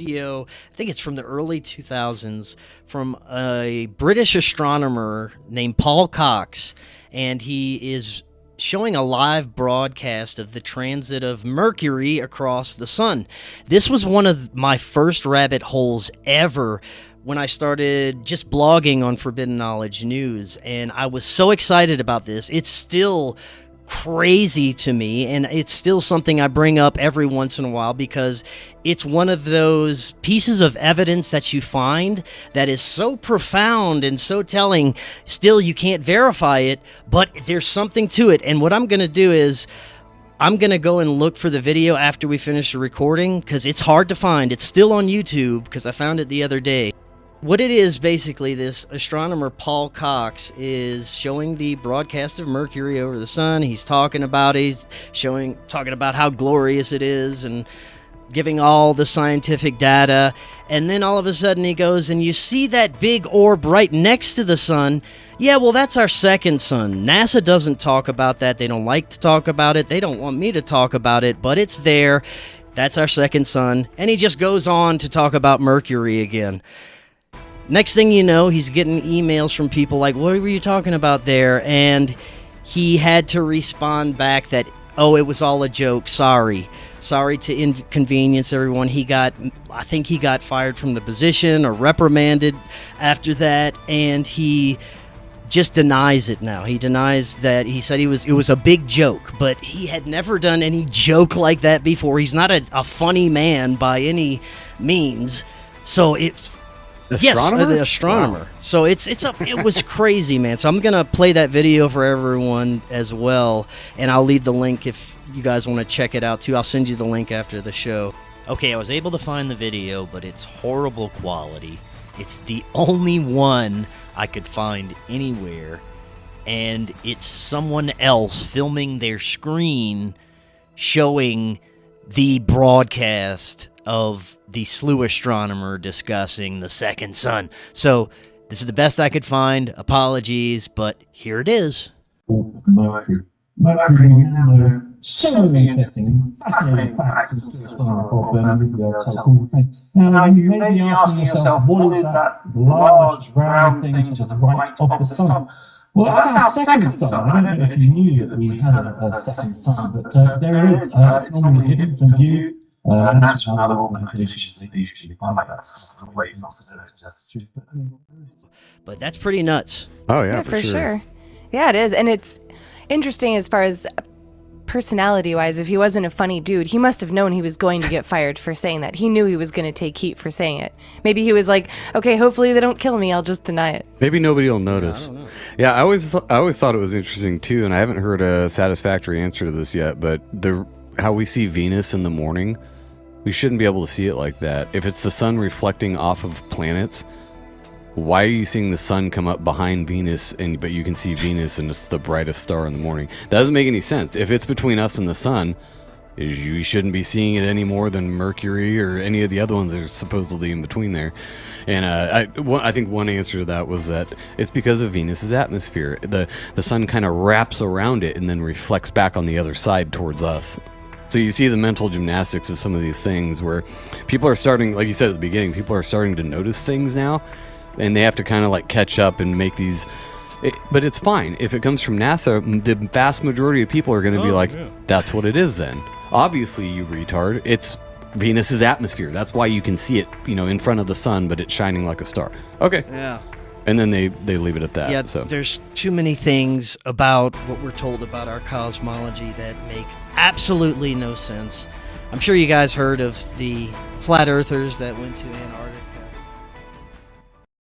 video, I think it's from the early 2000s, from a British astronomer named Paul Cox, and he is showing a live broadcast of the transit of Mercury across the sun. This was one of my first rabbit holes ever when I started just blogging on Forbidden Knowledge News, and I was so excited about this. It's still crazy to me, and it's still something I bring up every once in a while because it's one of those pieces of evidence that you find that is so profound and so telling. Still, you can't verify it, but there's something to it. And what I'm going to do is I'm going to go and look for the video after we finish the recording because it's hard to find. It's still on YouTube because I found it the other day. What it is, basically, this astronomer Paul Cox is showing the broadcast of Mercury over the sun. He's talking about it, talking about how glorious it is and giving all the scientific data. And then all of a sudden he goes, and you see that big orb right next to the sun. Yeah, well, that's our second sun. NASA doesn't talk about that. They don't like to talk about it. They don't want me to talk about it, but it's there. That's our second sun. And he just goes on to talk about Mercury again. Next thing you know, he's getting emails from people like, what were you talking about there? And he had to respond back that, oh, it was all a joke. Sorry to inconvenience everyone. I think he got fired from the position or reprimanded after that. And he just denies it now. He denies that. He said it was a big joke, but he had never done any joke like that before. He's not a funny man by any means. So it's... Astronomer? Yes, an astronomer. Wow. So it was crazy, man. So I'm going to play that video for everyone as well, and I'll leave the link if you guys want to check it out too. I'll send you the link after the show. Okay, I was able to find the video, but it's horrible quality. It's the only one I could find anywhere, and it's someone else filming their screen showing the broadcast of the Slew astronomer discussing the second sun. So this is the best I could find. Apologies, but here it is. Mercury, so many interesting, fascinating facts of astronomer Now, you may be asking yourself, what is that large brown thing to the right of the sun? Well, that's our second sun. I don't know if you knew that we had a second sun, but there it is. It's normally hidden from view. National organizations, they usually find that sort of way not to. But that's pretty nuts. Oh, yeah, for sure. Yeah, it is. And it's interesting as far as personality-wise. If he wasn't a funny dude, he must have known he was going to get fired for saying that. He knew he was going to take heat for saying it. Maybe he was like, okay, hopefully they don't kill me. I'll just deny it. Maybe nobody will notice. I don't know. Yeah, I always thought it was interesting, too, and I haven't heard a satisfactory answer to this yet, but how we see Venus in the morning, we shouldn't be able to see it like that. If it's the sun reflecting off of planets, why are you seeing the sun come up behind Venus, but you can see Venus and it's the brightest star in the morning? That doesn't make any sense. If it's between us and the sun, you shouldn't be seeing it any more than Mercury or any of the other ones that are supposedly in between there. And I think one answer to that was that it's because of Venus's atmosphere. The sun kind of wraps around it and then reflects back on the other side towards us. So you see the mental gymnastics of some of these things where people are starting, like you said at the beginning, people are starting to notice things now, and they have to kind of like catch up and make these. But it's fine. If it comes from NASA, the vast majority of people are going to be like, that's what it is then. Obviously, you retard. It's Venus's atmosphere. That's why you can see it, in front of the sun, but it's shining like a star. Okay. Yeah. And then they leave it at that. Yeah, so there's too many things about what we're told about our cosmology that make absolutely no sense. I'm sure you guys heard of the flat earthers that went to Antarctica